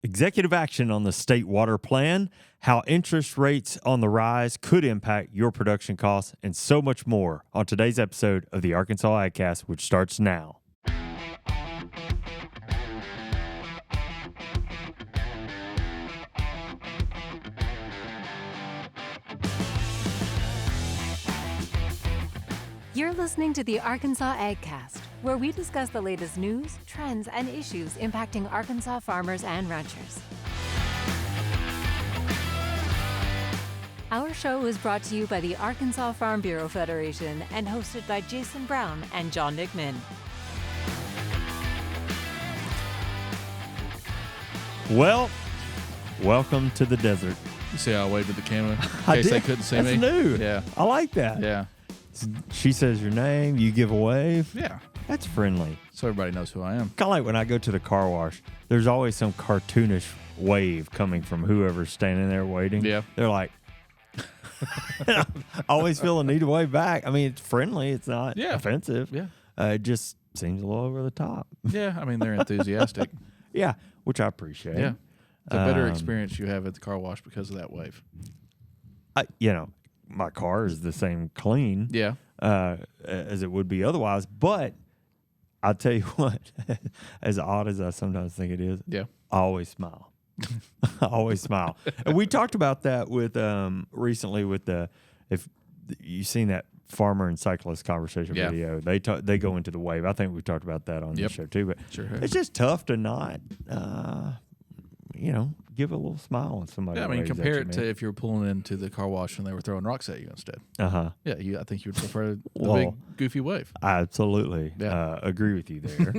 Executive action on the state water plan, how interest rates on the rise could impact your production costs, and so much more on today's episode of the Arkansas AgCast, which starts now. You're listening to the Arkansas AgCast, where we discuss the latest news, trends, and issues impacting Arkansas farmers and ranchers. Our show is brought to you by the Arkansas Farm Bureau Federation and hosted by Jason Brown and John Nickman. Well, welcome to the desert. You see how I waved at the camera in I case did. they couldn't see That's me? new. Yeah. I like that. Yeah. She says your name, you give a wave. Yeah. That's friendly. So everybody knows who I am. Kind of like when I go to the car wash, there's always some cartoonish wave coming from whoever's standing there waiting. Yeah. They're like, I always feel a need to wave back. I mean, it's friendly. It's not offensive. Yeah. It just seems a little over the top. Yeah. I mean, they're enthusiastic. Yeah, which I appreciate. Yeah. It's a better experience you have at the car wash because of that wave. My car is the same clean Yeah. as it would be otherwise. But I'll tell you what, as odd as I sometimes think it is, Yeah. I always smile. I always smile. And we talked about that with recently with if you've seen that farmer and cyclist conversation video, they go into the wave. I think we talked about that on the show too. But Sure. it's just tough to not, give a little smile when somebody. Yeah, I mean, waves compare at it you, to man. if you were pulling into the car wash and they were throwing rocks at you instead. Uh-huh. Yeah, I think you would prefer the Well, big, goofy wave. I absolutely agree with you there.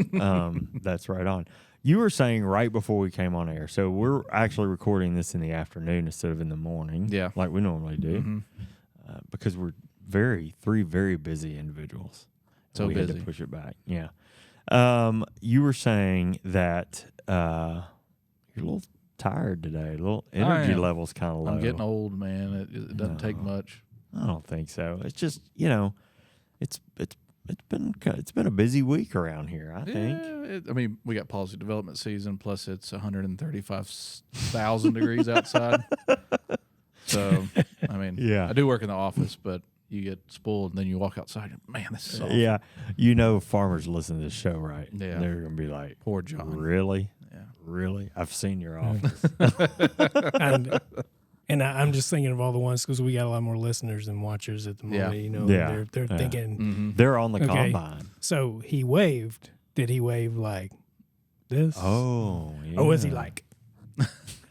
That's right on. You were saying right before we came on air, so we're actually recording this in the afternoon instead of in the morning, like we normally do, because we're three very busy individuals. So we busy. had to push it back. Yeah. You were saying that you're a little tired today. A little energy levels kind of low. I'm getting old, man. It doesn't take much. I don't think so. It's just it's been a busy week around here. I think. We got policy development season, plus it's 135,000 degrees outside. So, I do work in the office, but you get spoiled, and then you walk outside, and man, this is awful. Yeah, farmers listen to this show, right? Yeah. They're going to be like, poor John. Really? Yeah. Really? I've seen your office. And I'm just thinking of all the ones because we got a lot more listeners than watchers at the moment. They're thinking they're on the combine. So he waved. Did he wave like this? Oh, yeah. Or was he like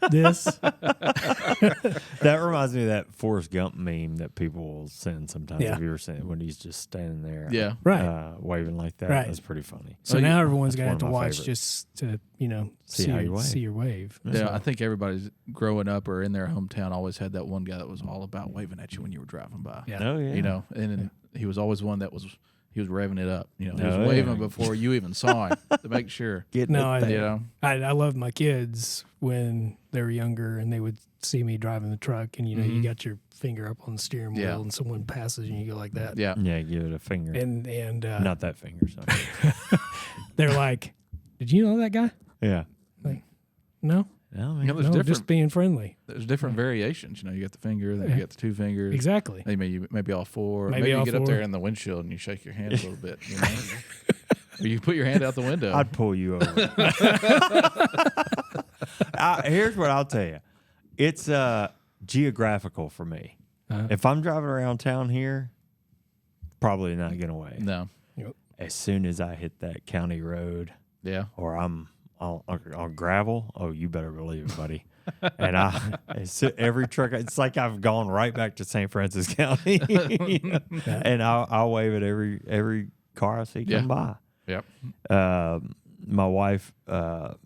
this? That reminds me of that Forrest Gump meme that people will send sometimes. Yeah. Have you ever seen it when he's just standing there, waving like that? Right. That's pretty funny. So now everyone's That's gonna have to one of my watch favorites. just to See how you wave. see your wave. Yeah, I think everybody's growing up or in their hometown always had that one guy that was all about waving at you when you were driving by. Yeah. Oh yeah. And he was always one that was revving it up. He was Oh, waving before you even saw him to make sure. I loved my kids when they were younger and they would see me driving the truck and you got your finger up on the steering wheel and someone passes and you go like that. Yeah. Yeah, give it a finger. And not that finger, sorry. they're like, "Did you know that guy?" Yeah. Like, no. No, There's No, different. just being friendly. There's different variations. You got the finger, then you got the two fingers. Exactly. Maybe all four. Maybe Maybe all you get up four. there in the windshield and you shake your hand a little bit. Or you put your hand out the window. I'd pull you over. Here's what I'll tell you. It's geographical for me. If I'm driving around town here, probably not going to wave. No. As soon as I hit that county road Yeah. or I'm on gravel, oh, you better believe it, buddy. And every truck, it's like I've gone right back to St. Francis County. And I'll wave at every car I see come by. Yep. My wife, the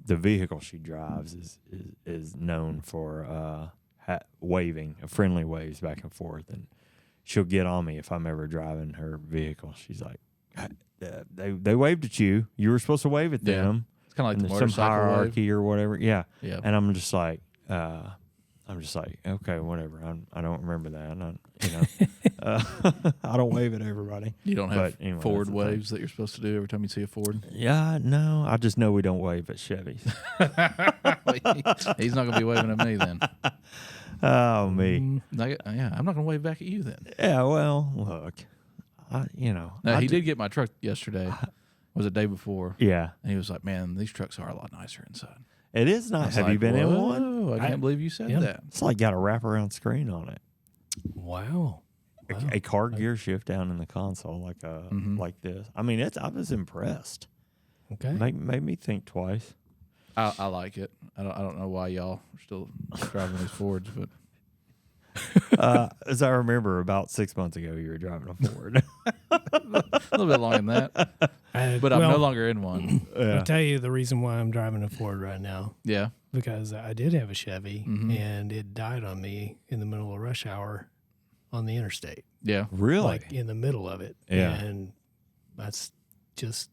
vehicle she drives is known for waving, friendly waves back and forth, and she'll get on me if I'm ever driving her vehicle. She's like, "They waved at you. You were supposed to wave at them." It's kind of like the some motorcycle hierarchy wave. or whatever. Yeah. Yeah. And I'm just like, I'm just like, okay, whatever. I don't remember that. I don't wave at everybody. You don't have anyway, Ford waves that you're supposed to do every time you see a Ford? Yeah, no. I just know we don't wave at Chevys. He's not going to be waving at me then. Oh, me. Yeah, I'm not going to wave back at you then. Yeah, well, look. He did get my truck yesterday. Was it day before? Yeah. And he was like, man, these trucks are a lot nicer inside. It is nice. Have you been in one? I can't believe you said that. It's like got a wraparound screen on it. Wow. A car gear shift down in the console like this. I mean, I was impressed. Okay. Made me think twice. I like it. I don't know why y'all are still driving these Fords, but as I remember, about 6 months ago, you were driving a Ford. a little bit longer than that. But I'm no longer in one. I'll tell you the reason why I'm driving a Ford right now. Yeah. Because I did have a Chevy, and it died on me in the middle of rush hour on the interstate. Yeah. Really? Like in the middle of it. Yeah. And that's just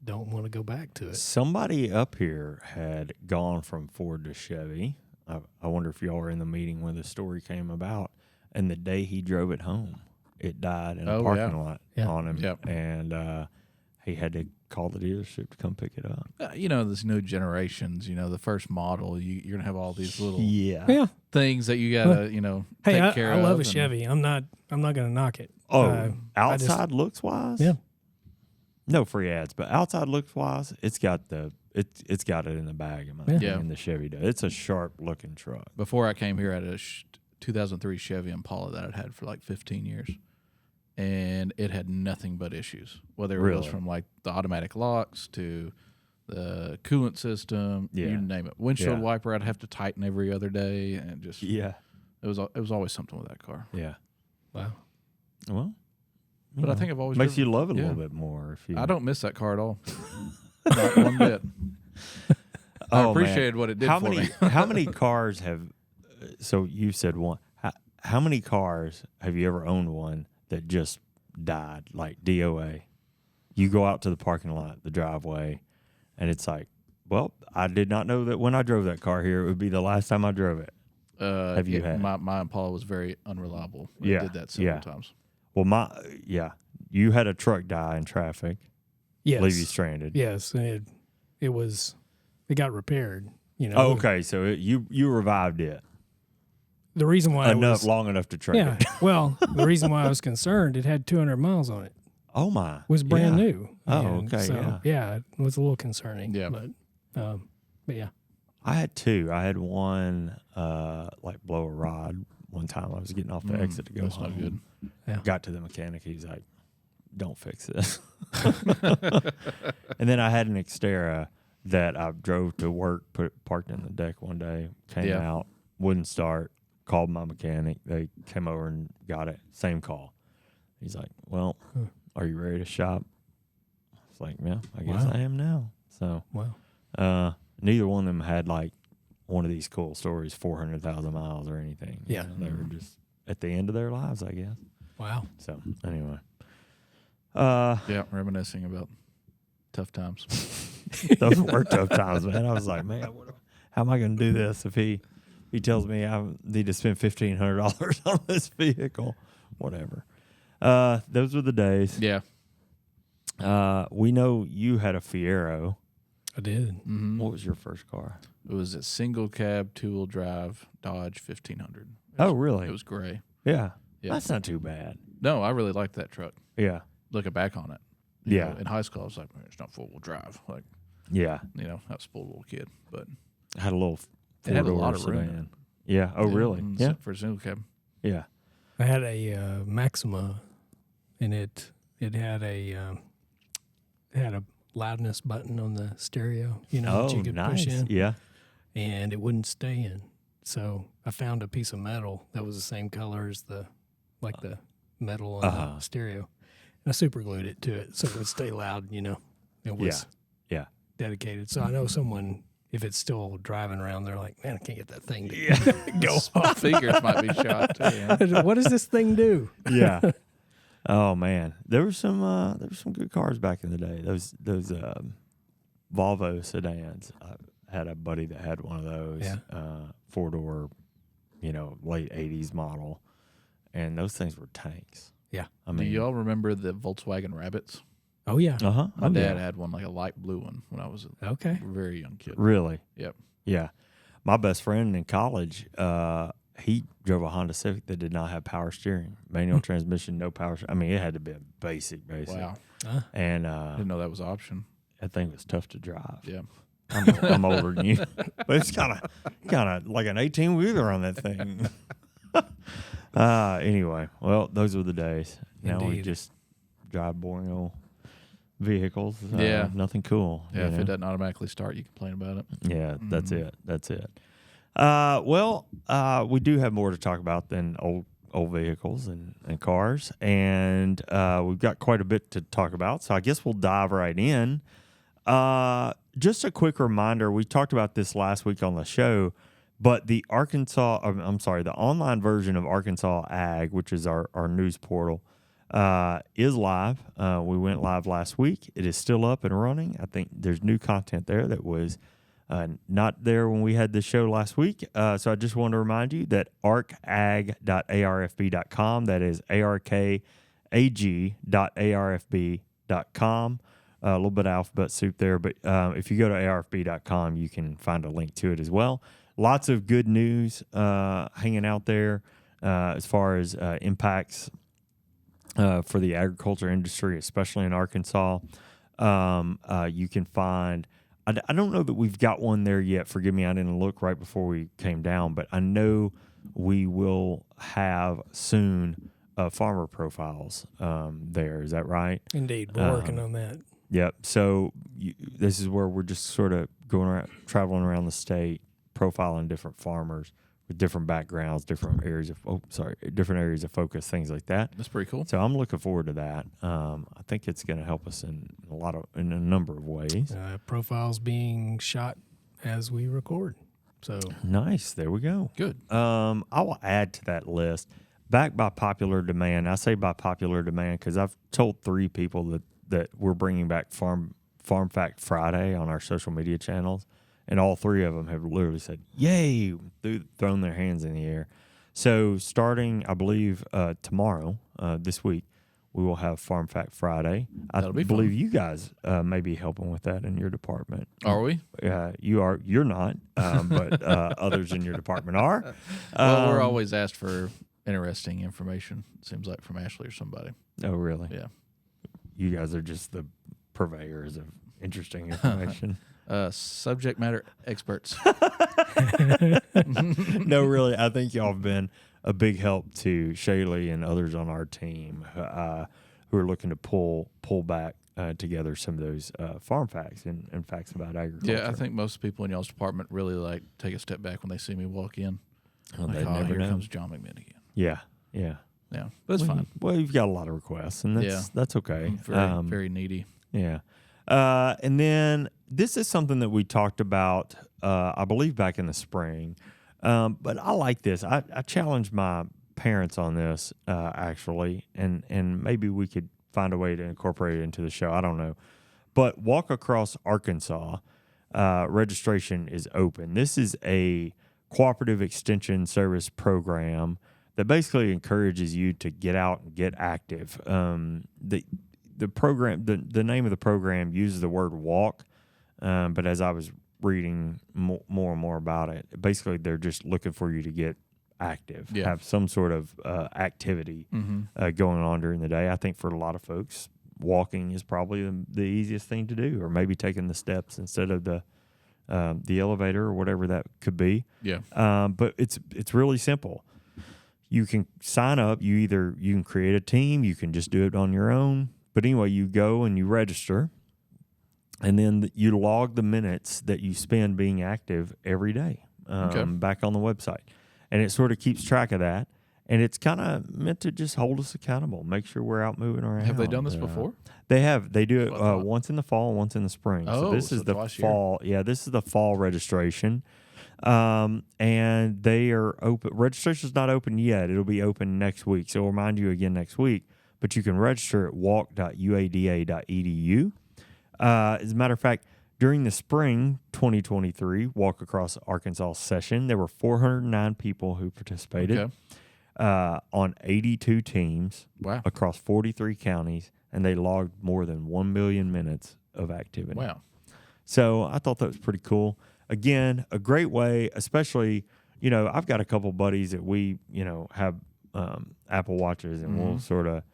don't want to go back to it. Somebody up here had gone from Ford to Chevy. I wonder if y'all were in the meeting when the story came about. And the day he drove it home, it died in a parking lot on him. Yep. And he had to call the dealership to come pick it up. This new generations, the first model, you're going to have all these little things that you got to, take care of. I love a Chevy. I'm not going to knock it. Outside looks wise? Yeah. No free ads, but outside looks wise, it's got it's got it in the bag in my opinion, the Chevy does. It's a sharp looking truck. Before I came here, I had a 2003 Chevy Impala that I'd had for like 15 years. And it had nothing but issues, whether it was from like the automatic locks to the coolant system, you name it. Windshield wiper, I'd have to tighten every other day, and just it was always something with that car. Yeah. Wow. Well, but I think I've always makes you love it a little bit more. I don't miss that car at all, not one bit. I appreciated what it did for me. How many cars have? So you said one. How many cars have you ever owned one that just died, like DOA? You go out to the parking lot, the driveway, and it's like, well, I did not know that when I drove that car here, it would be the last time I drove it. Have you had? My Impala was very unreliable. I did that several times. Well, you had a truck die in traffic. Yes. Leave you stranded. Yes, and it got repaired. Oh, okay, so you revived it. The reason why long enough to trade it. Well, the reason why I was concerned, it had 200 miles on it. Oh my! It was brand new. Oh, okay. So, it was a little concerning. Yeah, but yeah. I had two. I had one like blow a rod one time. I was getting off the exit to go home. Not good. Yeah. Got to the mechanic. He's like, "Don't fix this." And then I had an Xterra that I drove to work, parked in the deck one day, came out, wouldn't start. Called my mechanic. They came over and got it. Same call. He's like, "Well, are you ready to shop?" I was like, "Yeah, I guess I am now." So, neither one of them had like one of these cool stories, 400,000 miles or anything. Yeah, they were just at the end of their lives, I guess. Wow. So anyway, reminiscing about tough times. Those were tough times, man. I was like, man, how am I going to do this if he tells me I need to spend $1,500 on this vehicle? Whatever. Those were the days. Yeah. We know you had a Fiero. I did. Mm-hmm. What was your first car? It was a single cab, 2-wheel drive Dodge 1500. Oh, really? It was gray. Yeah. That's not too bad. No, I really liked that truck. Yeah. Looking back on it. You know, in high school, I was like, it's not 4-wheel drive. Like, I was a spoiled little kid, but I had a little. It had a lot of room. Sedan. Yeah. Oh, really? Yeah. For a single cab. Yeah. I had a Maxima, and it had a loudness button on the stereo. That you could push in. Yeah. And it wouldn't stay in. So I found a piece of metal that was the same color as the metal on the stereo. And I super glued it to it so it would stay loud, It was dedicated. So I know someone, if it's still driving around, they're like, man, I can't get that thing to go off. Fingers might be shot too. Yeah. What does this thing do? Yeah. Oh man, there were some good cars back in the day. Those Volvo sedans. I had a buddy that had one of those 4-door late 80s model. And those things were tanks. Yeah. I Do mean, y'all remember the Volkswagen Rabbits? Oh, yeah. uh-huh. My dad had one, like a light blue one, when I was a very young kid. Really? Yep. Yeah. My best friend in college, he drove a Honda Civic that did not have power steering, manual transmission, no power. I mean, it had to be a basic. Wow. And Didn't know that was an option. that thing was tough to drive. Yeah. I'm older than you, but it's kind of like an 18-wheeler on that thing. Anyway, well, those were the days. Now we Indeed. just drive boring old vehicles. Yeah. Nothing cool. Yeah, if it doesn't automatically start, you complain about it. Yeah, that's it. That's it. We do have more to talk about than old vehicles and cars, and we've got quite a bit to talk about. So I guess we'll dive right in. Just a quick reminder: we talked about this last week on the show, but the the online version of Arkansas Ag, which is our news portal, is live. We went live last week. It is still up and running. I think there's new content there that was not there when we had the show last week. So I just want to remind you that arcag.arfb.com, that is arkag.arfb.com. A little bit of alphabet soup there, but if you go to arfb.com, you can find a link to it as well. Lots of good news hanging out there as far as impacts for the agriculture industry, especially in Arkansas. You can find, I don't know that we've got one there yet. Forgive me, I didn't look right before we came down, but I know we will have soon farmer profiles there. Is that right? Indeed. We're working on that. Yep. So this is where we're just sort of going around, traveling around the state, profiling different farmers with different backgrounds, different areas of focus, things like that. That's pretty cool. So I'm looking forward to that. I think it's going to help us in a number of ways. Profiles being shot as we record. So Nice. There we go. Good. I will add to that list, back by popular demand. I say by popular demand because I've told 3 people that we're bringing back Farm Fact Friday on our social media channels, and all 3 of them have literally said, "Yay!" thrown their hands in the air. So starting, I believe, tomorrow, this week, we will have Farm Fact Friday. That'll be believe fun. you guys may be helping with that in your department. Are we? You are. You're not, but others in your department are. Well, we're always asked for interesting information, it seems like, from Ashley or somebody. Oh, really? Yeah. You guys are just the purveyors of interesting information. Subject matter experts. No, really, I think y'all have been a big help to Shaylee and others on our team who are looking to pull back together some of those farm facts and facts about agriculture. Yeah, I think most people in y'all's department really take a step back when they see me walk in. Well, Like, they never here know. comes John McMinn again. Yeah. Yeah, but it's fine. Well, you've got a lot of requests, and that's okay. I'm very, very needy. Yeah. And then this is something that we talked about, I believe, back in the spring. But I like this. I challenged my parents on this, actually, and maybe we could find a way to incorporate it into the show. I don't know. But Walk Across Arkansas registration is open. This is a cooperative extension service program that basically encourages you to get out and get active. The program, the name of the program uses the word walk, but as I was reading more and more about it, basically they're just looking for you to get active, have some sort of activity going on during the day. I think for a lot of folks, walking is probably the easiest thing to do, or maybe taking the steps instead of the elevator or whatever that could be. Yeah. But it's really simple. You can sign up. You can create a team. You can just do it on your own. But anyway, you go and you register, and then you log the minutes that you spend being active every day back on the website. And it sort of keeps track of that. And it's kind of meant to just hold us accountable, make sure we're out moving around. Have they done this before? They have. They do it once in the fall and once in the spring. Oh, so this is the fall. Yeah, this is the fall registration. And they are open. Registration's not open yet. It'll be open next week. So I'll remind you again next week. But you can register at walk.uada.edu. As a matter of fact, During the spring 2023 Walk Across Arkansas session, there were 409 people who participated on 82 teams across 43 counties, and they logged more than 1 million minutes of activity. Wow. So I thought that was pretty cool. Again, a great way, especially, I've got a couple buddies that we, have Apple Watches, and we'll sort of,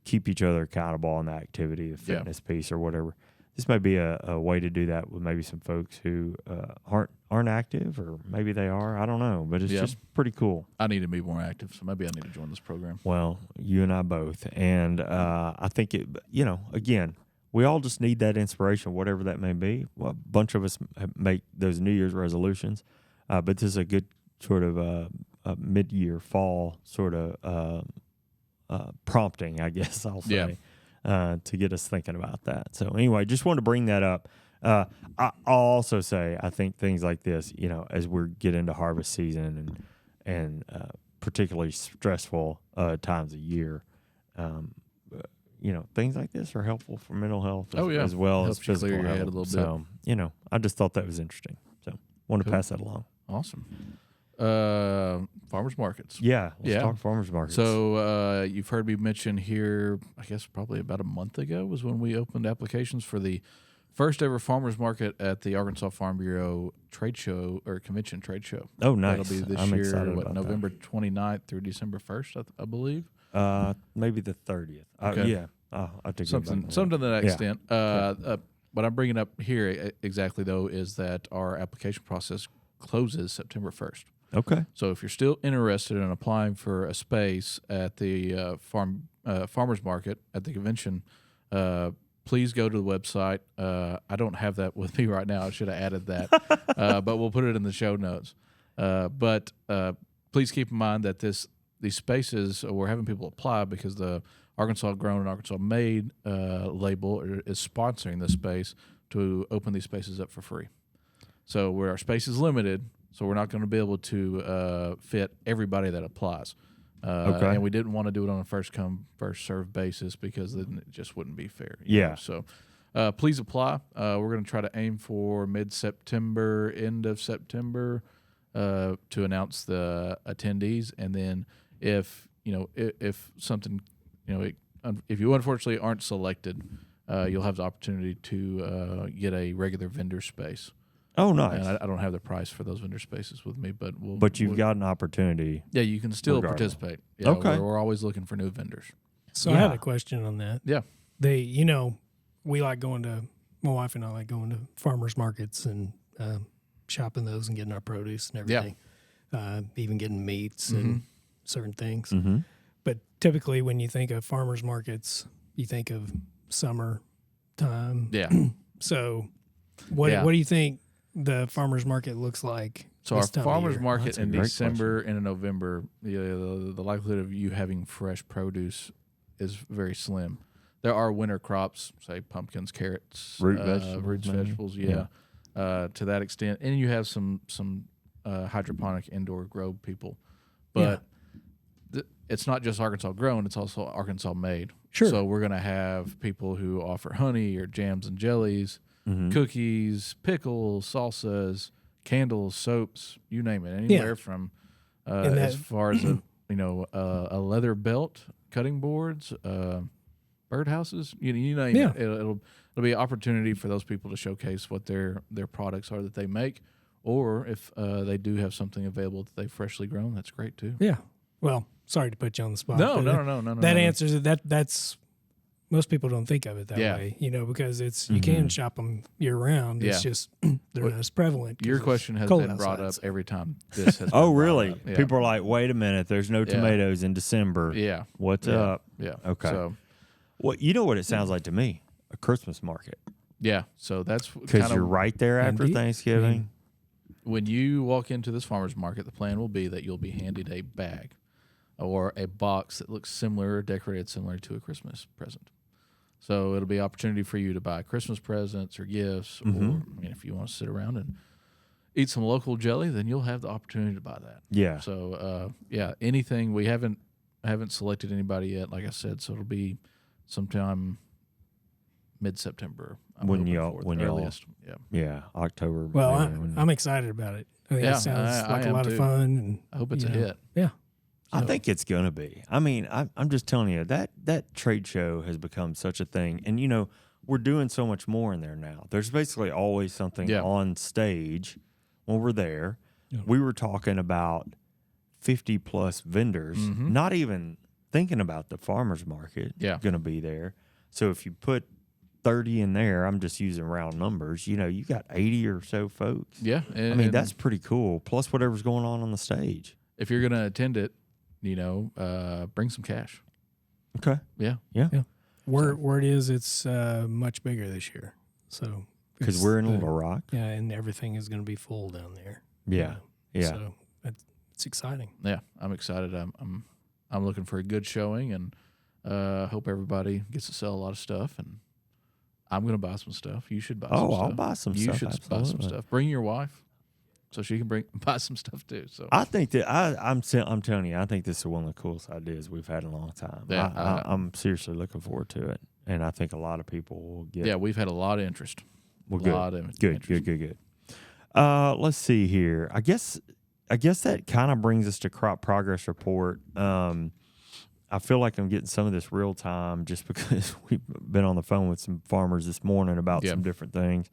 keep each other accountable on the activity, the fitness piece or whatever. This might be a way to do that with maybe some folks who aren't active, or maybe they are. I don't know, but it's just pretty cool. I need to be more active, so maybe I need to join this program. Well, you and I both. And I think again, we all just need that inspiration, whatever that may be. Well, a bunch of us make those New Year's resolutions, but this is a good sort of a mid-year fall sort of prompting, I guess I'll say. To get us thinking about that. So anyway, just wanted to bring that up. I'll also say, I think things like this, as we get into harvest season and particularly stressful times of year, things like this are helpful for mental health as well as physical clear your health. head a little So, I just thought that was interesting. So wanted to pass that along. Awesome. Farmers markets. Let's talk farmers markets. So you've heard me mention here, I guess probably about a month ago was when we opened applications for the first ever farmers market at the Arkansas Farm Bureau trade show or convention trade show. Oh, nice. That'll be this I'm year, excited about November 29th through December 1st, I believe. Maybe the 30th. Okay. I think something to that extent. What I'm bringing up here exactly, though, is that our application process closes September 1st. Okay. So if you're still interested in applying for a space at the farmers market at the convention, please go to the website. I don't have that with me right now. I should have added that, but we'll put it in the show notes. But please keep in mind that these spaces, we're having people apply because the Arkansas Grown and Arkansas Made label is sponsoring this space to open these spaces up for free. So where our space is limited, so we're not going to be able to fit everybody that applies. And we didn't want to do it on a first come, first served basis because then it just wouldn't be fair. So please apply. We're going to try to aim for mid-September, end of September to announce the attendees. And then if something, if you unfortunately aren't selected, you'll have the opportunity to get a regular vendor space. Oh, nice. And I don't have the price for those vendor spaces with me, but you've got an opportunity. Yeah, you can still participate. Yeah, okay. We're always looking for new vendors. So I had a question on that. Yeah. We like going to, my wife and I like going to farmers markets and shopping those and getting our produce and everything. Even getting meats and certain things. Mm-hmm. But typically when you think of farmers markets, you think of summer time. Yeah. So what do you think the farmers market looks like? So our farmers market in December question. and in November, the likelihood of you having fresh produce is very slim. There are winter crops, say pumpkins, carrots, root vegetables. To that extent, and you have some hydroponic indoor grow people, but it's not just Arkansas grown; it's also Arkansas made. Sure. So we're going to have people who offer honey or jams and jellies. Mm-hmm. Cookies, pickles, salsas, candles, soaps, you name it. Anywhere from as far as a leather belt, cutting boards, birdhouses. You name it. It'll be an opportunity for those people to showcase what their products are that they make, or if they do have something available that they've freshly grown, that's great too. Yeah. Well, sorry to put you on the spot. No. That answers it. That's. Most people don't think of it that way, because it's you can shop them year round. It's just they're not as prevalent. Your question has been brought up every time this has. Oh, really? Yeah. People are like, "Wait a minute, there's no tomatoes in December." Yeah, what's up? Yeah, okay. So, well, you know what it sounds like to me? A Christmas market. Yeah, so that's because you're right there after Thanksgiving. When you walk into this farmer's market, the plan will be that you'll be handed a bag or a box that looks similar or decorated similar to a Christmas present. So it'll be an opportunity for you to buy Christmas presents or gifts, or if you want to sit around and eat some local jelly, then you'll have the opportunity to buy that. Yeah. So anything we haven't selected anybody yet, like I said. So it'll be sometime mid-September. When y'all, October. Well, I'm excited about it. I think it sounds like a lot of fun. And I hope it's a hit. Yeah. I think it's going to be. I mean, I'm just telling you, that trade show has become such a thing. And, we're doing so much more in there now. There's basically always something on stage when we're there. Yeah. We were talking about 50-plus vendors, not even thinking about the farmer's market going to be there. So if you put 30 in there, I'm just using round numbers, you got 80 or so folks. Yeah. That's pretty cool, plus whatever's going on the stage. If you're going to attend it, bring some cash. Okay. Yeah. Where it is, it's much bigger this year. So because we're in Little Rock. Yeah, and everything is going to be full down there. Yeah. Yeah. So it's exciting. Yeah, I'm excited. I'm looking for a good showing, and hope everybody gets to sell a lot of stuff. And I'm going to buy some stuff. You should buy some stuff. I'll buy some stuff. You should buy some stuff. Bring your wife so she can buy some stuff too. So I think that I'm telling you, I think this is one of the coolest ideas we've had in a long time. Yeah, I'm seriously looking forward to it, and I think a lot of people will get. Yeah, we've had a lot of interest. Good. Let's see here. I guess that kind of brings us to crop progress report. I feel like I'm getting some of this real time just because we've been on the phone with some farmers this morning about some different things.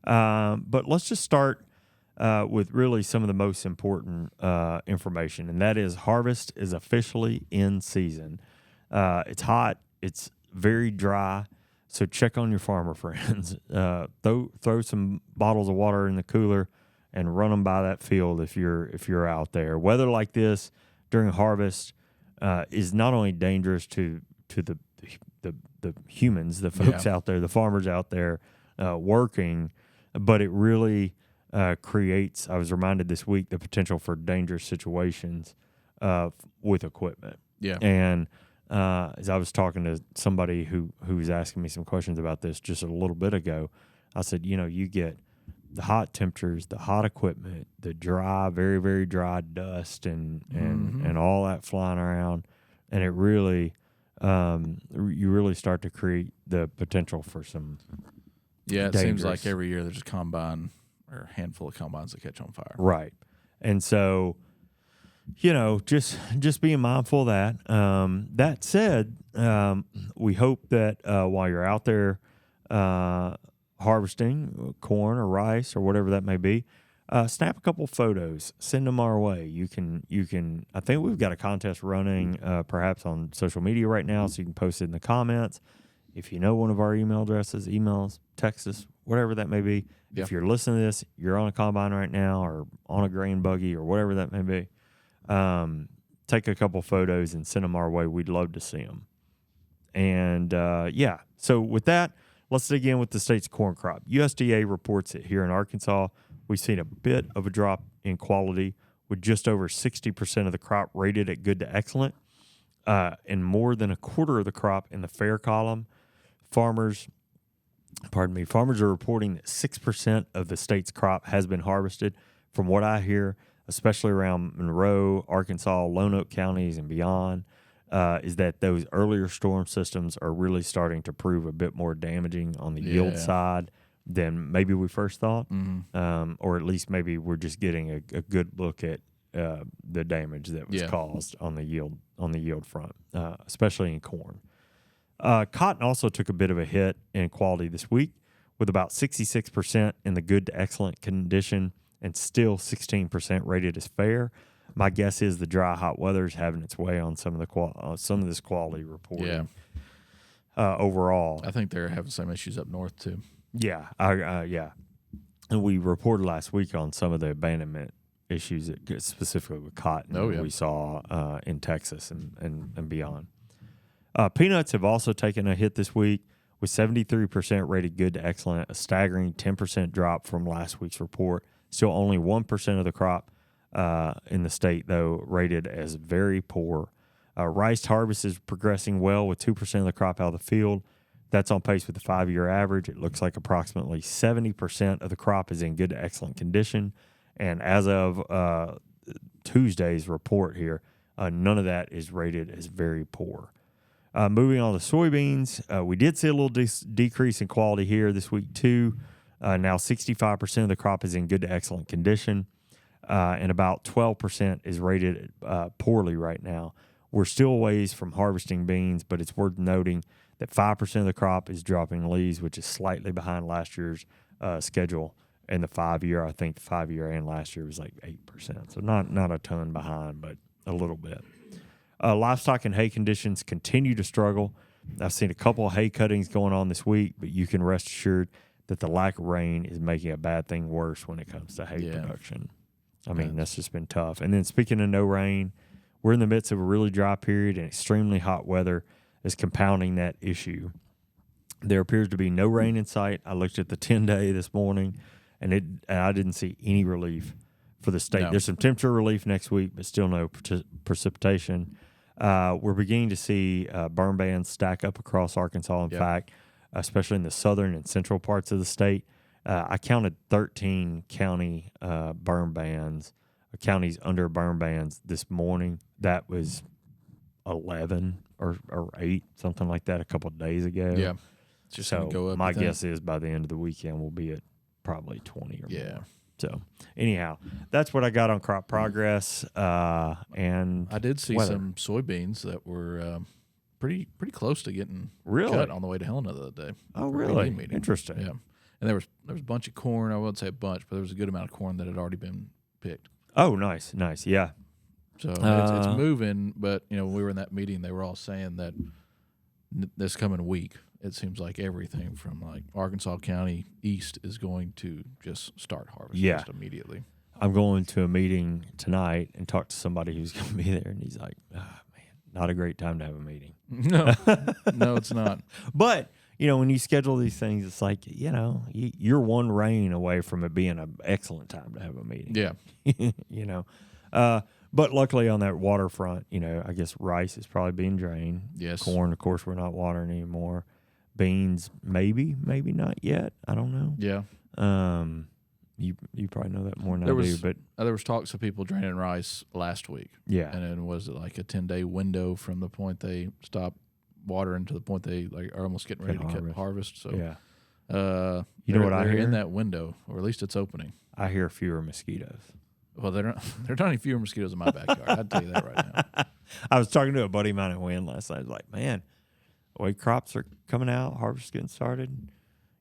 But let's just start with really some of the most important information, and that is harvest is officially in season. It's hot. It's very dry. So check on your farmer friends. Throw some bottles of water in the cooler and run them by that field if you're out there. Weather like this during harvest is not only dangerous to the humans, the folks out there, the farmers out there working, but it really creates. I was reminded this week the potential for dangerous situations with equipment. Yeah, and. As I was talking to somebody who was asking me some questions about this just a little bit ago, I said, you get the hot temperatures, the hot equipment, the dry, very, very dry dust and all that flying around, and it really, you really start to create the potential for some it seems like every year there's a combine or a handful of combines that catch on fire. Right. And so, just being mindful of that. That said, we hope that while you're out there harvesting corn or rice or whatever that may be, snap a couple photos, send them our way. You can. I think we've got a contest running, perhaps on social media right now, so you can post it in the comments. If you know one of our email addresses, email us, text us, whatever that may be. Yep. If you're listening to this, you're on a combine right now or on a grain buggy or whatever that may be. Take a couple photos and send them our way. We'd love to see them. And, so with that, let's dig in with the state's corn crop. USDA reports that here in Arkansas, we've seen a bit of a drop in quality with just over 60% of the crop rated at good to excellent, and more than a quarter of the crop in the fair column. Farmers are reporting that 6% of the state's crop has been harvested. From what I hear, especially around Monroe, Arkansas, Lone Oak counties and beyond, is that those earlier storm systems are really starting to prove a bit more damaging on the yield side than maybe we first thought, or at least maybe we're just getting a good look at the damage that was caused on the yield front, especially in corn. Cotton also took a bit of a hit in quality this week, with about 66% in the good to excellent condition and still 16% rated as fair. My guess is the dry, hot weather is having its way on some of this quality reporting. Overall, I think they're having the same issues up north too. Yeah, and we reported last week on some of the abandonment issues, specifically with cotton. That we saw in Texas and beyond. Peanuts have also taken a hit this week, with 73% rated good to excellent, a staggering 10% drop from last week's report. Still only 1% of the crop in the state, though, rated as very poor. Rice harvest is progressing well, with 2% of the crop out of the field. That's on pace with the 5-year average. It looks like approximately 70% of the crop is in good to excellent condition. And as of Tuesday's report here, none of that is rated as very poor. Moving on to soybeans, we did see a little decrease in quality here this week too. Now 65% of the crop is in good to excellent condition, and about 12% is rated poorly right now. We're still a ways from harvesting beans, but it's worth noting that 5% of the crop is dropping leaves, which is slightly behind last year's schedule. In the 5-year, I think the 5-year and last year was like 8%. So not a ton behind, but a little bit. Livestock and hay conditions continue to struggle. I've seen a couple of hay cuttings going on this week, but you can rest assured that the lack of rain is making a bad thing worse when it comes to hay production. I mean, that's just been tough. And then speaking of no rain, we're in the midst of a really dry period, and extremely hot weather is compounding that issue. There appears to be no rain in sight. I looked at the 10-day this morning, and I didn't see any relief for the state. No. There's some temperature relief next week, but still no precipitation. We're beginning to see burn bans stack up across Arkansas. In fact, especially in the southern and central parts of the state, I counted 13 county burn bans, counties under burn bans this morning. That was 11 or 8, something like that, a couple of days ago. Yeah, it's just going to go up. My guess is by the end of the weekend we'll be at probably 20 or more. So anyhow, that's what I got on crop progress. And I did see some soybeans that were pretty close to getting cut on the way to Helena the other day. Oh, really? Interesting. Yeah, and there was a bunch of corn. I wouldn't say a bunch, but there was a good amount of corn that had already been picked. Oh, nice, yeah. So it's moving, but when we were in that meeting, they were all saying that this coming week, it seems like everything from like Arkansas County east is going to just start harvesting just immediately. I'm going to a meeting tonight and talk to somebody who's going to be there, and he's like, man, not a great time to have a meeting. No, it's not. But, when you schedule these things, it's like, you're one rain away from it being an excellent time to have a meeting. Yeah. But luckily on that waterfront, I guess rice is probably being drained. Yes. Corn, of course, we're not watering anymore. Beans, maybe not yet. I don't know. Yeah. You probably know that more than I do. But there was talks of people draining rice last week. Yeah. And then was it like a 10-day window from the point they stopped watering to the point they are almost getting ready to harvest. So yeah. You know what I hear? In that window, or at least it's opening. I hear fewer mosquitoes. Well, there are not any fewer mosquitoes in my backyard. I'd tell you that right now. I was talking to a buddy of mine at Wynn last night. I was like, man, the way crops are coming out, harvest getting started,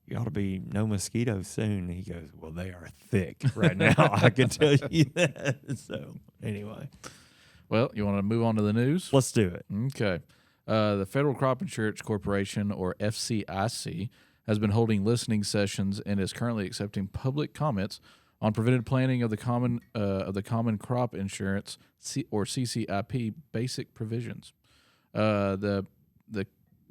you ought to be no mosquitoes soon. And he goes, well, they are thick right now. I can tell you that. So anyway. Well, you want to move on to the news? Let's do it. Okay. The Federal Crop Insurance Corporation, or FCIC, has been holding listening sessions and is currently accepting public comments on preventive planning of the common crop insurance or CCIP basic provisions. The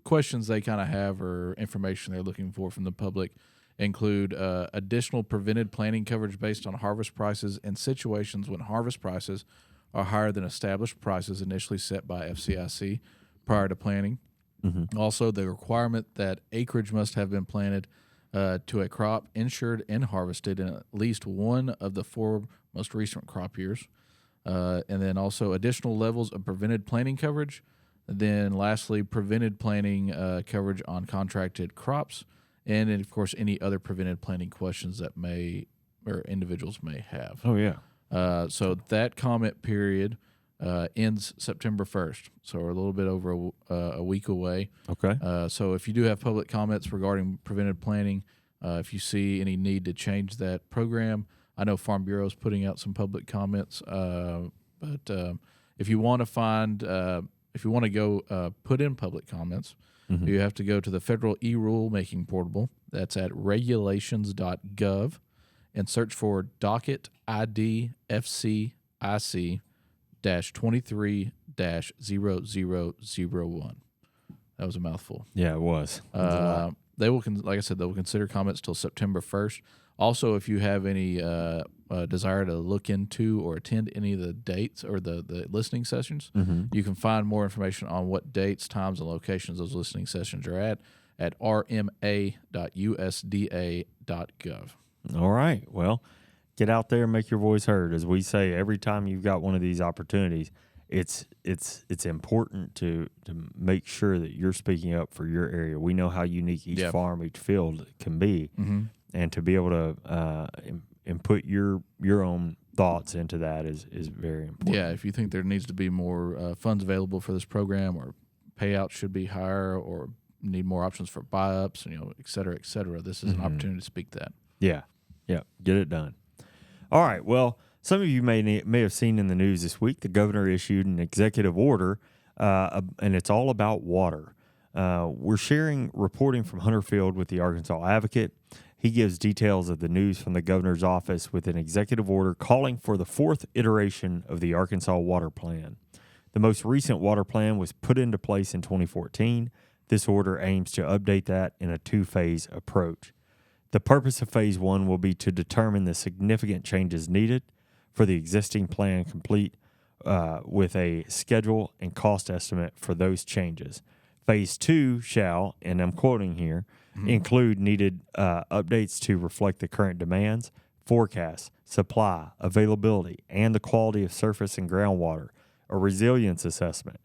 questions they kind of have or information they're looking for from the public include additional prevented planning coverage based on harvest prices in situations when harvest prices are higher than established prices initially set by FCIC prior to planting. Mm-hmm. Also, the requirement that acreage must have been planted to a crop insured and harvested in at least one of the 4 most recent crop years. And then also additional levels of prevented planting coverage. And then lastly, prevented planting coverage on contracted crops. And then, of course, any other prevented planting questions that individuals may have. Oh, yeah. So that comment period ends September 1st. So we're a little bit over a week away. Okay. So if you do have public comments regarding preventive planning, if you see any need to change that program, I know Farm Bureau is putting out some public comments. But if you want to go put in public comments, mm-hmm. you have to go to the Federal e-rule making portal. That's at regulations.gov and search for docket ID FCIC -23-0001. That was a mouthful. Yeah, it was. They will, like I said, they will consider comments till September 1st. Also, if you have any desire to look into or attend any of the dates or the listening sessions, mm-hmm. you can find more information on what dates, times, and locations those listening sessions are at rma.usda.gov. All right. Well, get out there and make your voice heard. As we say, every time you've got one of these opportunities, it's important to make sure that you're speaking up for your area. We know how unique each farm, each field can be, and to be able to input your own thoughts into that is very important. Yeah, if you think there needs to be more funds available for this program, or payouts should be higher, or need more options for buy-ups, et cetera, this is an opportunity to speak that. Yeah, get it done. All right, well, some of you may have seen in the news this week, the governor issued an executive order, and it's all about water. We're sharing reporting from Hunter Field with the Arkansas Advocate. He gives details of the news from the governor's office with an executive order calling for the fourth iteration of the Arkansas Water Plan. The most recent water plan was put into place in 2014. This order aims to update that in a two-phase approach. The purpose of Phase 1 will be to determine the significant changes needed for the existing plan, complete with a schedule and cost estimate for those changes. Phase 2 shall, and I'm quoting here, include needed updates to reflect the current demands, forecasts, supply, availability, and the quality of surface and groundwater, a resilience assessment,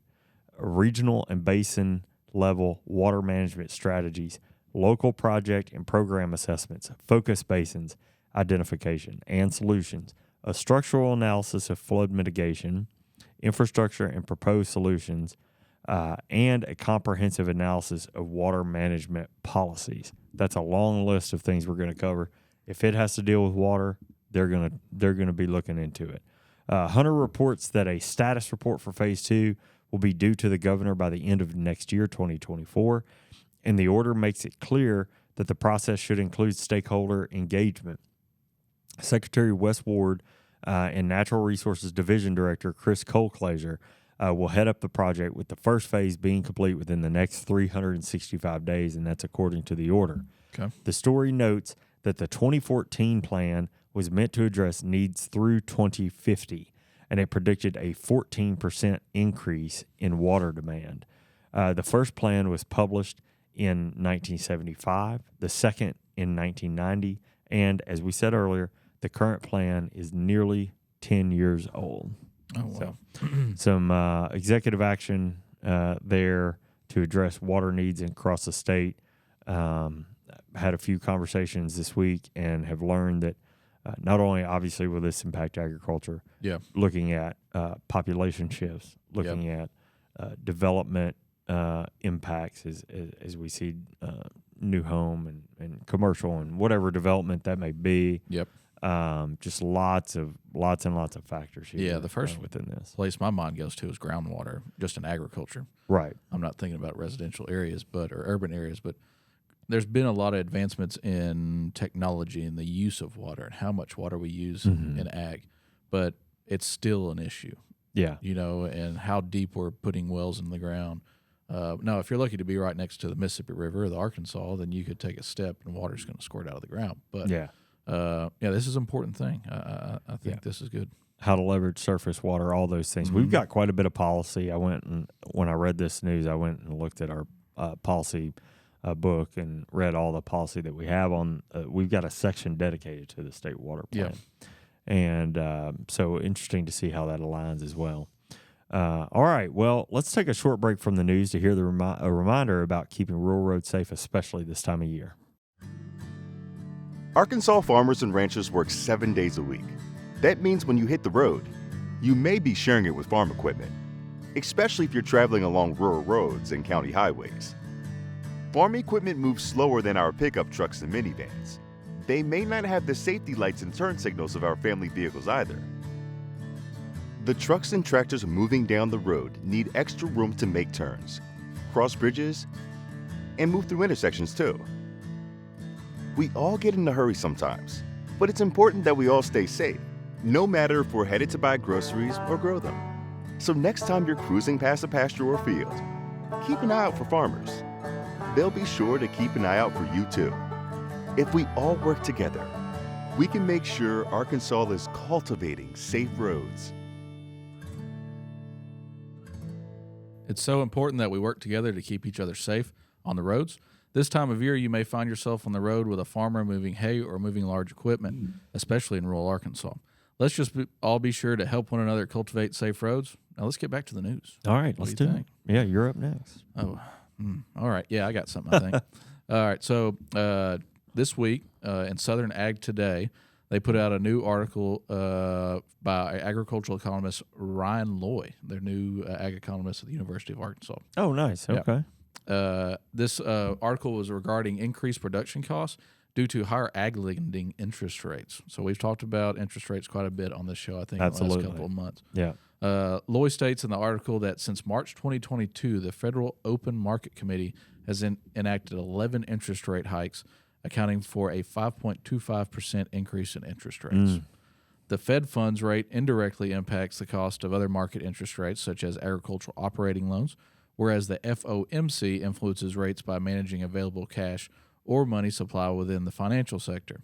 a regional and basin level water management strategies, local project and program assessments, focus basins, identification and solutions, a structural analysis of flood mitigation, infrastructure and proposed solutions, and a comprehensive analysis of water management policies. That's a long list of things we're going to cover. If it has to deal with water, they're going to be looking into it. Hunter reports that a status report for Phase 2 will be due to the governor by the end of next year, 2024, and the order makes it clear that the process should include stakeholder engagement. Secretary Wes Ward and Natural Resources Division Director Chris Colclaser will head up the project, with the first phase being complete within the next 365 days, and that's according to the order. Okay. The story notes that the 2014 plan was meant to address needs through 2050, and it predicted a 14% increase in water demand. The first plan was published in 1975, the second in 1990, and as we said earlier, the current plan is nearly 10 years old. Oh, wow. So, some executive action there to address water needs across the state. Had a few conversations this week and have learned that not only obviously will this impact agriculture, looking at population shifts, looking at development impacts as we see new home and commercial and whatever development that may be. Just lots and lots of factors here. Yeah, the first within this place my mind goes to is groundwater, just in agriculture. Right. I'm not thinking about residential areas, or urban areas, but there's been a lot of advancements in technology and the use of water and how much water we use in ag, but it's still an issue. Yeah. And how deep we're putting wells in the ground. Now, if you're lucky to be right next to the Mississippi River or the Arkansas, then you could take a step and water's going to squirt out of the ground. But this is an important thing. I think this is good. How to leverage surface water, all those things. We've got quite a bit of policy. When I read this news, I went and looked at our policy book and read all the policy that we have on. We've got a section dedicated to the state water plan. And so interesting to see how that aligns as well. All right, well, let's take a short break from the news to hear a reminder about keeping rural roads safe, especially this time of year. Arkansas farmers and ranchers work 7 days a week. That means when you hit the road, you may be sharing it with farm equipment, especially if you're traveling along rural roads and county highways. Farm equipment moves slower than our pickup trucks and minivans. They may not have the safety lights and turn signals of our family vehicles either. The trucks and tractors moving down the road need extra room to make turns, cross bridges, and move through intersections too. We all get in a hurry sometimes, but it's important that we all stay safe, no matter if we're headed to buy groceries or grow them. So next time you're cruising past a pasture or field, keep an eye out for farmers. They'll be sure to keep an eye out for you too. If we all work together, we can make sure Arkansas is cultivating safe roads. It's so important that we work together to keep each other safe on the roads. This time of year, you may find yourself on the road with a farmer moving hay or moving large equipment, especially in rural Arkansas. let's just all be sure to help one another cultivate safe roads. Now let's get back to the news. All right, What let's do do you it. think? Yeah, you're up next. Oh, all right. Yeah, I got something, I think. All right. So this week in Southern Ag Today, they put out a new article by agricultural economist Ryan Loy, their new ag economist at the University of Arkansas. Oh, nice. Okay. This article was regarding increased production costs due to higher ag lending interest rates. So we've talked about interest rates quite a bit on this show, I think, in the last couple of months. Yeah. Loy states in the article that since March 2022, the Federal Open Market Committee has enacted 11 interest rate hikes, accounting for a 5.25% increase in interest rates. The Fed funds rate indirectly impacts the cost of other market interest rates, such as agricultural operating loans, whereas the FOMC influences rates by managing available cash or money supply within the financial sector.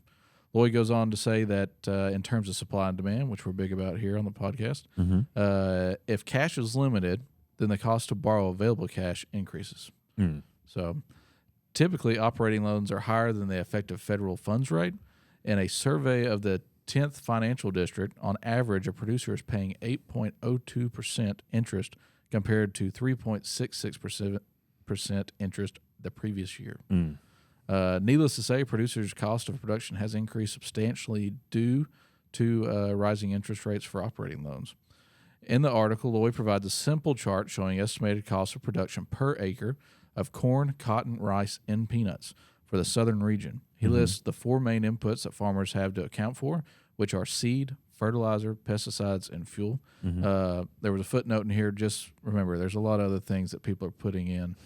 Lloyd goes on to say that in terms of supply and demand, which we're big about here on the podcast, if cash is limited, then the cost to borrow available cash increases. So typically, operating loans are higher than the effective federal funds rate. In a survey of the 10th Financial District, on average, a producer is paying 8.02% interest compared to 3.66% interest the previous year. Needless to say, producers' cost of production has increased substantially due to rising interest rates for operating loans. In the article, Lloyd provides a simple chart showing estimated cost of production per acre of corn, cotton, rice, and peanuts for the southern region. He lists the four main inputs that farmers have to account for, which are seed, fertilizer, pesticides, and fuel. There was a footnote in here. Just remember, there's a lot of other things that people are putting in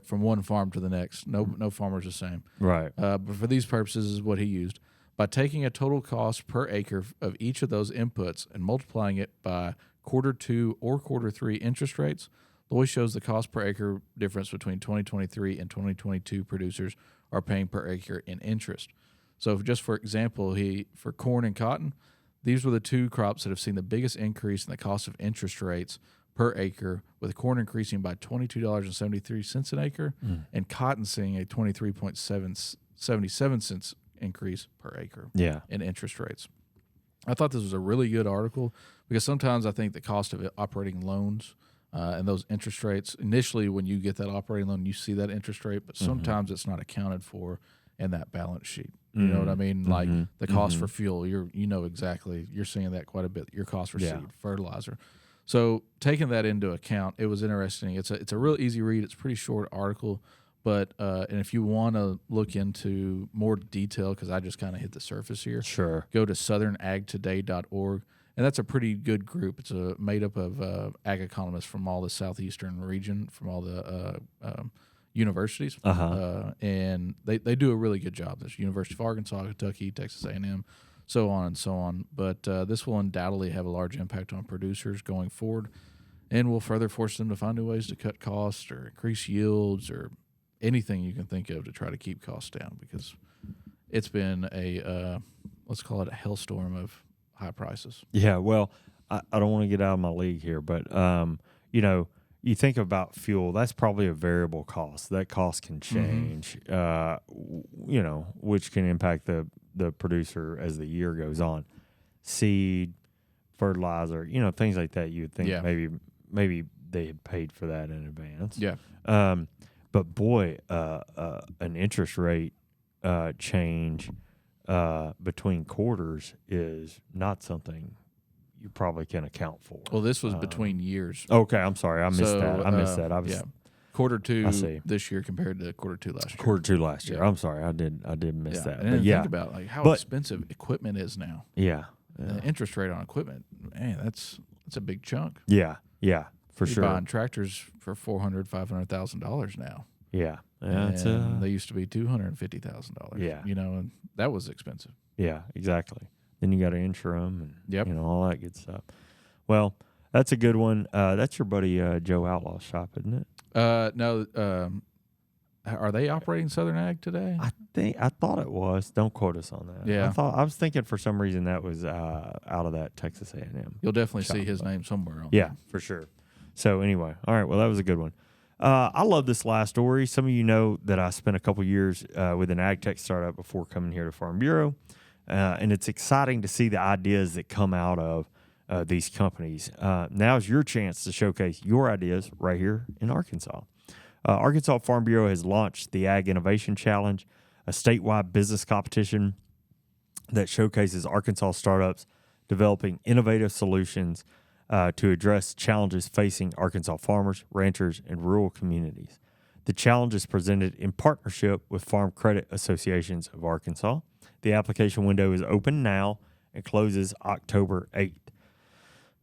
from one farm to the next. No farmer's the same. Right. But for these purposes is what he used. By taking a total cost per acre of each of those inputs and multiplying it by Q2 or Q3 interest rates, Lloyd shows the cost per acre difference between 2023 and 2022 producers are paying per acre in interest. So just for example, for corn and cotton, these were the two crops that have seen the biggest increase in the cost of interest rates per acre, with corn increasing by $22.73 an acre and cotton seeing a 23.77 cents increase per acre in interest rates. I thought this was a really good article because sometimes I think the cost of operating loans and those interest rates, initially when you get that operating loan, you see that interest rate, but sometimes it's not accounted for in that balance sheet. You know what I mean? Like the cost for fuel, you're seeing that quite a bit. Your cost for seed, fertilizer. So taking that into account, it was interesting. It's a real easy read. It's a pretty short article, but and if you want to look into more detail, because I just kind of hit the surface here, go to southernagtoday.org, and that's a pretty good group. It's made up of ag economists from all the southeastern region, from all the universities, and they do a really good job. There's University of Arkansas, Kentucky, Texas A&M, so on and so on. But this will undoubtedly have a large impact on producers going forward and will further force them to find new ways to cut costs or increase yields or anything you can think of to try to keep costs down, because it's been let's call it a hailstorm of high prices. Yeah, well, I don't want to get out of my league here, but, you think about fuel, that's probably a variable cost. That cost can change, which can impact the producer as the year goes on. Seed, fertilizer, things like that. You'd think maybe they had paid for that in advance. Yeah. But boy, an interest rate change between quarters is not something you probably can account for. Well, this was between years. Okay, I'm sorry. I missed that. I was Q2 this year compared to Q2 last year. Q2 last year. I'm sorry. I did miss that. And then think about how expensive equipment is now. Yeah. The interest rate on equipment, man, that's a big chunk. Yeah, for You're sure. buying tractors for $400,000-$500,000 now. Yeah. And they used to be $250,000. Yeah. And that was expensive. Yeah, exactly. Then you got to insure them and all that good stuff. Well, that's a good one. That's your buddy Joe Outlaw's shop, isn't it? No. Are they operating Southern Ag Today? I thought it was. Don't quote us on that. Yeah. I was thinking for some reason that was out of that Texas A&M. You'll definitely see his name somewhere on there. For sure. So anyway, all right. Well, that was a good one. I love this last story. Some of you know that I spent a couple years with an ag tech startup before coming here to Farm Bureau. and it's exciting to see the ideas that come out of these companies. Now's your chance to showcase your ideas right here in Arkansas. Arkansas Farm Bureau has launched the Ag Innovation Challenge, a statewide business competition that showcases Arkansas startups developing innovative solutions to address challenges facing Arkansas farmers, ranchers, and rural communities. The challenge is presented in partnership with Farm Credit Associations of Arkansas. The application window is open now and closes October 8th.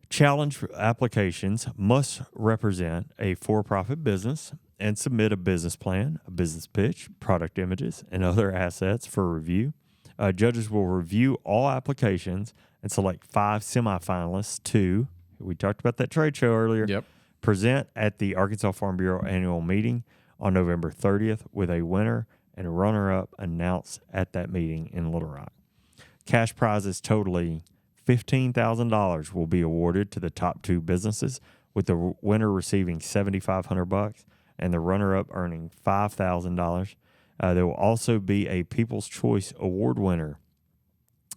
Challenge applications must represent a for-profit business and submit a business plan, a business pitch, product images, and other assets for review. Judges will review all applications and select 5 semifinalists to, we talked about that trade show earlier, present at the Arkansas Farm Bureau annual meeting on November 30th with a winner and a runner-up announced at that meeting in Little Rock. Cash prizes totaling $15,000 will be awarded to the top 2 businesses, with the winner receiving $7,500 and the runner-up earning $5,000. There will also be a People's Choice Award winner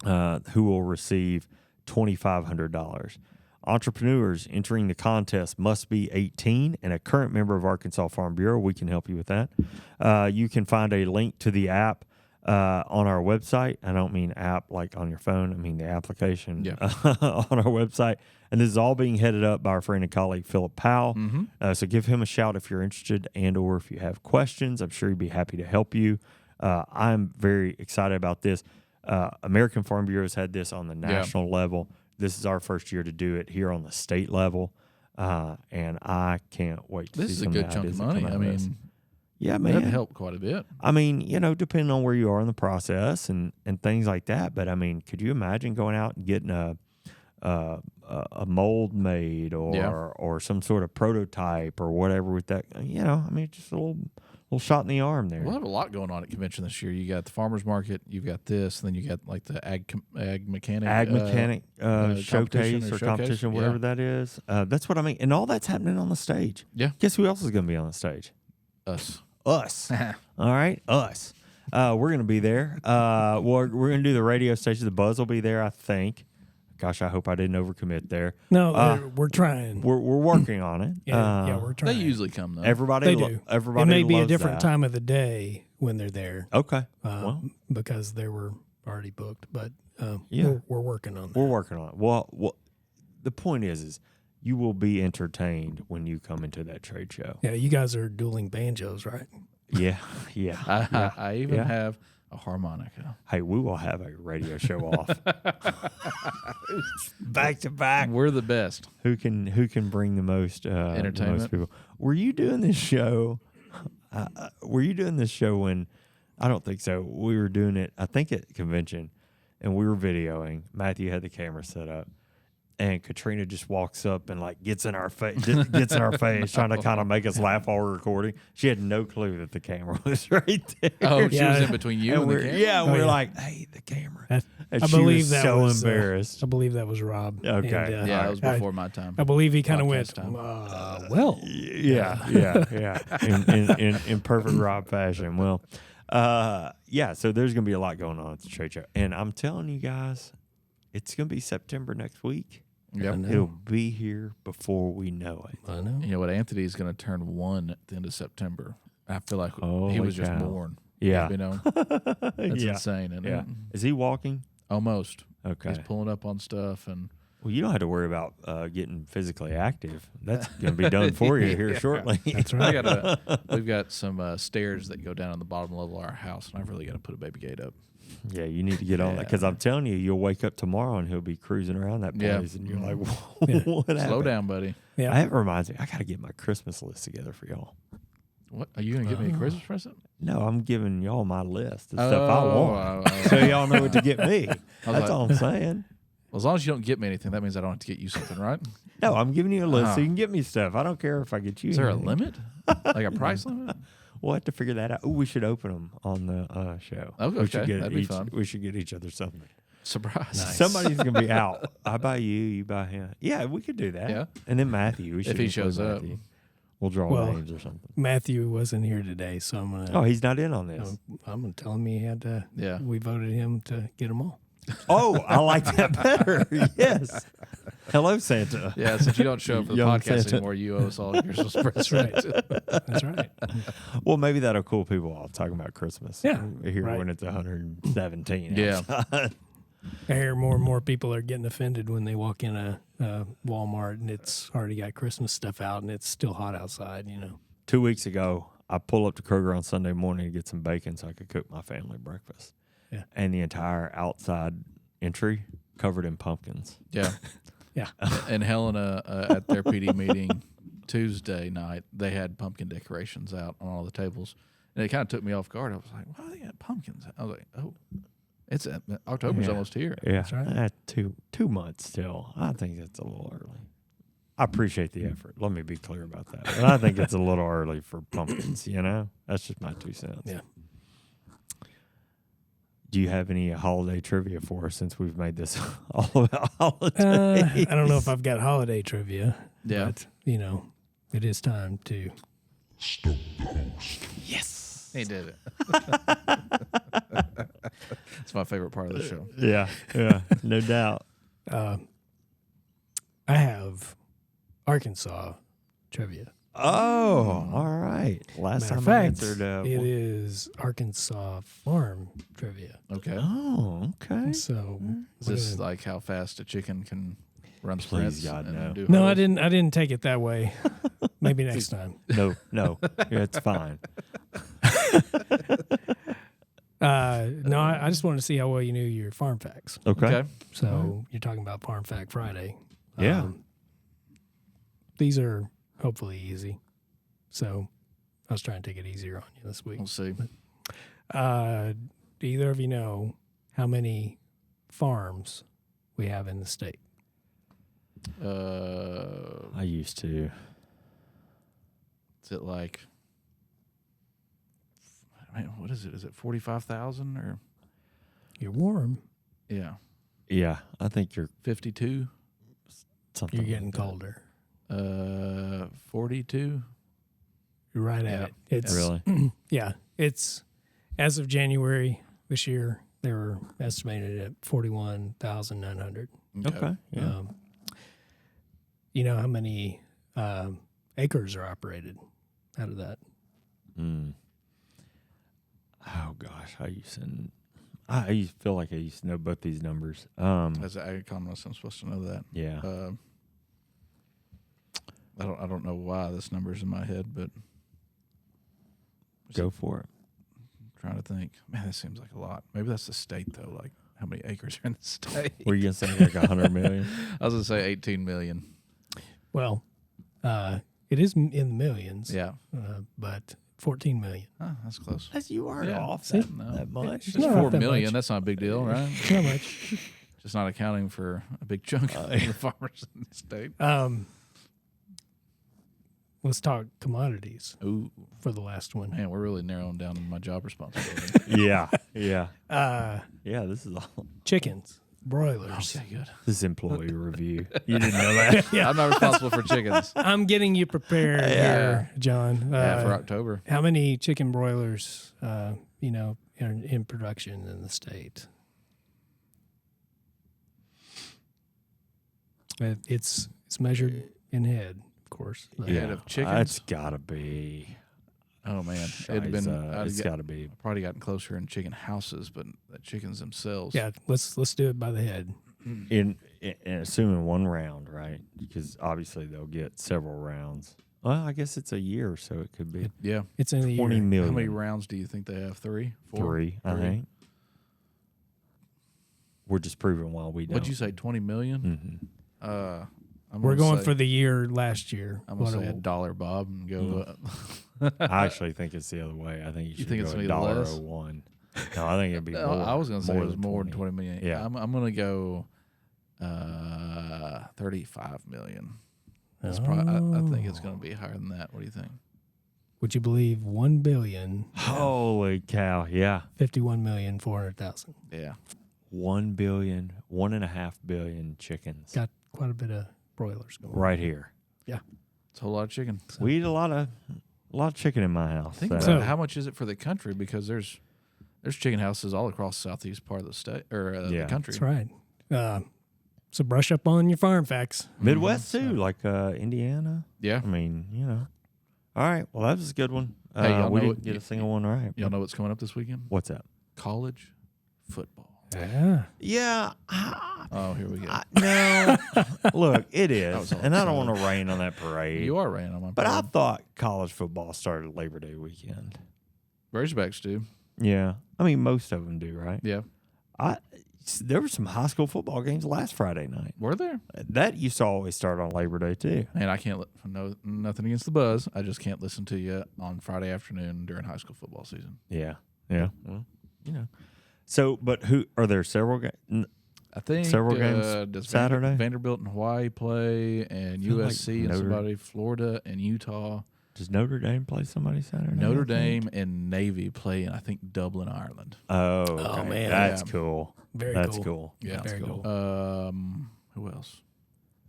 who will receive $2,500. Entrepreneurs entering the contest must be 18 and a current member of Arkansas Farm Bureau. We can help you with that. You can find a link to the app on our website. I don't mean app like on your phone. I mean the application on our website. And this is all being headed up by our friend and colleague, Philip Powell. So give him a shout if you're interested and or if you have questions. I'm sure he'd be happy to help you. I'm very excited about this. American Farm Bureau has had this on the national level. This is our first year to do it here on the state level, and I can't wait to see this is a some good of the chunk ideas of that money. come out I of this. mean, Yeah, man. that'd help quite a bit. I mean, depending on where you are in the process and things like that. But I mean, could you imagine going out and getting a mold made or some sort of prototype or whatever with that? I mean, just a little shot in the arm there. We'll have a lot going on at convention this year. You got the farmers market, you've got this, and then you got like the ag mechanic showcase or competition, whatever that is. That's what I mean, and all that's happening on the stage. Yeah. Guess who else is going to be on the stage? Us. All right, us. We're going to be there. We're going to do the radio station. The Buzz will be there, I think. Gosh, I hope I didn't overcommit there. No, we're trying. We're working on it. Yeah, we're trying. They usually come though. Everybody, They do. Everybody. It may be a loves different that. time of the day when they're there. Okay. Because they were already booked, but Yeah. we're working on that. We're working on it. Well, the point is you will be entertained when you come into that trade show. Yeah, you guys are dueling banjos, right? Yeah. I even have a harmonica. Hey, we will have a radio show off back to back. We're the best. Who can bring the most Entertainment? most people? Were you doing this show? When? I don't think so. We were doing it, I think, at convention, and we were videoing. Matthew had the camera set up, and Katrina just walks up and like gets in our face, trying to kind of make us laugh while we're recording. She had no clue that the camera was right there. Oh, she Yeah. was in between you and the camera? Yeah, we're yeah. like, hey, the camera. I And she believe was that so was embarrassed. I believe that was Rob. Okay. And, Yeah, that was I- before my time. I believe he kind of went, Podcast time. well. Yeah. In perfect Rob fashion. Well, so there's going to be a lot going on at the trade show. And I'm telling you guys, it's going to be September next week. Yep. It'll be here before we know it. I know. You know what? Anthony's going to turn 1 at the end of September. I feel like he Holy was just cow. born. Yeah. That's Yeah. insane. And Yeah. Is he walking? almost. Okay. He's pulling up on stuff and. Well, you don't have to worry about getting physically active. That's going to be done for you here shortly. That's right. We've got some stairs that go down on the bottom level of our house, and I've really got to put a baby gate up. Yeah, you need to get on that because I'm telling you, you'll wake up tomorrow and he'll be cruising around that place, and you're like, "What happened?" Slow down, buddy. Yeah. That reminds me, I got to get my Christmas list together for y'all. What are you gonna give me a Christmas present? No, I'm giving y'all my list of stuff I want, oh. so y'all know what to get me. was That's like- all I'm saying. Well, as long as you don't get me anything, that means I don't have to get you something, right? No, I'm giving you a list so Uh-huh. you can get me stuff. I don't care if I get you. Is there a anything. limit? Like a price limit? We'll have to figure that out. Oh, we should open them on the show. Okay, we should get that'd be fun. We should get each other something. Surprise. Somebody's gonna be out. I buy you, you buy him. Yeah, we could do that. Yeah. And then Matthew, we should he include shows up. Matthew. We'll draw Well, names or something. Matthew wasn't here today, so I'm gonna. Oh, he's not in on this. I'm gonna tell him he had to. Yeah. We voted him to get them all. Oh, I like that better. Yes. Hello, Santa. Yeah, since you don't show up for the Young podcast Santa. anymore, you owe us all your Christmas presents. That's right. Well, maybe that'll cool people off talking about Christmas. Yeah, Here right. when it's 117. Yeah. outside. I hear more and more people are getting offended when they walk in a Walmart and it's already got Christmas stuff out and it's still hot outside, 2 weeks ago, I pull up to Kroger on Sunday morning to get some bacon so I could cook my family breakfast. Yeah. And the entire outside entry covered in pumpkins. Yeah. Yeah. And Helena at their PD meeting Tuesday night, they had pumpkin decorations out on all the tables. And it kind of took me off guard. I was like, why do they got pumpkins? I was like, oh, it's October's almost here. Yeah. That's right. 2 months still. I think that's a little early. I appreciate the effort. Let me be clear about that. But I think it's a little early for pumpkins, That's just my 2 cents. Yeah. Do you have any holiday trivia for us since we've made this all about holidays? I don't know if I've got holiday trivia. Yeah. But, it is time to. Yes. He did it. It's my favorite part of the show. Yeah, no doubt. I have Arkansas trivia. Oh, all right. Last Matter time of I fact, answered. it is Arkansas farm trivia. Okay. Oh, okay. So Is this like how fast a chicken can run Please, sprints? God, and no. do no, I hurdles? didn't take it that way. Maybe next time. No, it's fine. No, I just wanted to see how well you knew your farm facts. Okay. So you're talking about Farm Fact Friday. Yeah. These are hopefully easy. So I was trying to take it easier on you this week. We'll see. Do either of you know how many farms we have in the state? I used to. Is it like, what is it? Is it 45,000 or? You're warm. Yeah. Yeah, I think you're 52? something. You're getting like that. colder. 42? You're right Yeah. at it. It's Really? yeah. It's as of January this year, they were estimated at 41,900. Okay. Yeah. You know how many acres are operated out of that? Oh gosh, I feel like I used to know both these numbers. As an ag economist, I'm supposed to know that. Yeah. I don't know why this number's in my head, but Go for it. I'm trying to think. Man, that seems like a lot. Maybe that's the state though. Like how many acres are in the state? Were you gonna say like 100 million? I was gonna say 18 million. Well, it is in the millions. Yeah. But 14 million. Oh, that's close. You aren't Yeah. off See? that much. It's not 4 that million. much. That's not a big deal, right? Not much. Just not accounting for a big chunk of the farmers in the state. Let's talk commodities Ooh, for the last one. man, we're really narrowing down my job responsibility. Yeah. Uh, Yeah, this is all. chickens, broilers. Okay, good. This is employee review. You didn't know that? I'm not responsible for chickens. I'm getting you prepared here, John. Yeah, for October. How many chicken broilers, are in production in the state? It's measured in head, of course. Head of chickens? It's gotta be. Oh man, it'd been. It's gotta be. Probably gotten closer in chicken houses, but the chickens themselves. Yeah, let's do it by the head. In assuming one round, right? Because obviously they'll get several rounds. Well, I guess it's a year, so it could be Yeah. It's in the 20 year. million. How many rounds do you think they have? 3? 4? 3, I think. We're just proving why we don't. What'd you say? 20 million? Mm-hmm. We're going for the year last year. I'm gonna say $1, Bob, and go. I actually think it's the other way. I think you should think go it's gonna be less? $1.01. No, I think it'd be No, more. I was gonna say it was than more than 20 million. Yeah. I'm gonna go 35 million. That's probably. I think it's gonna be higher than that. What do you think? Would you believe 1,051,400,000? Holy cow! Yeah, 51,400,000. Yeah. 1 billion, 1.5 billion chickens Got quite a bit of broilers going. right here. Yeah. It's a whole lot of chicken. We eat a lot of chicken in my house. Think so- about how much is it for the country, because there's There's chicken houses all across the southeast part of the state or the country. That's right. So brush up on your farm facts. Midwest too, like Indiana. Yeah. I mean, All right. Well, that was a good one. Hey, y'all we know didn't get a single one right. Y'all know what's coming up this weekend? What's that? College football. Yeah. Yeah. Oh, here we go. No. Look, it is. And I don't exciting. want to rain on that parade. You are raining on my But I parade. thought college football started Labor Day weekend. Razorbacks do. Yeah. I mean, most of them do, right? Yeah. There were some high school football games last Friday night. Were there? That used to always start on Labor Day, too. And I can't, no, nothing against the Buzz. I just can't listen to you on Friday afternoon during high school football season. Yeah. Yeah. Well, So, but who are there several games? I think Several games does Saturday? Vanderbilt and Hawaii play, and feel like USC and Notre- somebody, Florida and Utah. Does Notre Dame play somebody Saturday? Notre I think? Dame and Navy play in, I think, Dublin, Ireland. Oh, okay. man. That's Yeah. cool. Very That's cool. cool. Yeah. That's Very cool. cool. Who else?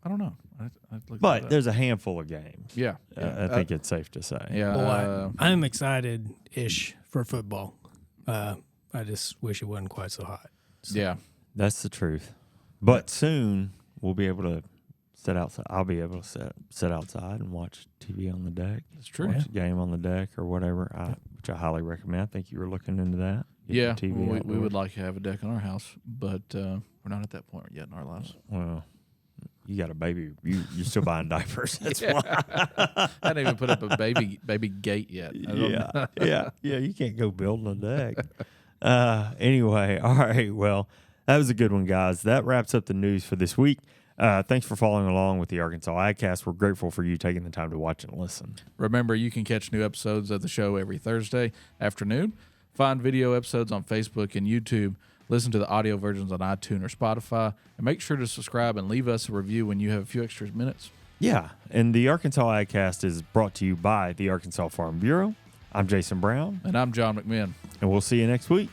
I don't know. I'd look But that up. there's a handful of games. Yeah. I think it's safe to say. Yeah. Well, I'm excited-ish for football. I just wish it wasn't quite so hot. Yeah. That's the truth. But soon we'll be able to sit outside. I'll be able to sit outside and watch TV on the deck. That's true. Watch a game on the deck or whatever, which I highly recommend. I think you were looking into that. Get Yeah. your TV we outdoors. would like to have a deck on our house, but we're not at that point yet in our lives. Well, you got a baby. You're still buying diapers. That's why. I hadn't even put up a baby gate yet. I don't know. Yeah. You can't go building a deck. Anyway, all right. Well, that was a good one, guys. That wraps up the news for this week. Thanks for following along with the Arkansas AgCast. We're grateful for you taking the time to watch and listen. Remember, you can catch new episodes of the show every Thursday afternoon. Find video episodes on Facebook and YouTube. Listen to the audio versions on iTunes or Spotify. And make sure to subscribe and leave us a review when you have a few extra minutes. Yeah, and the Arkansas AgCast is brought to you by the Arkansas Farm Bureau. I'm Jason Brown, And I'm John McMinn. and we'll see you next week.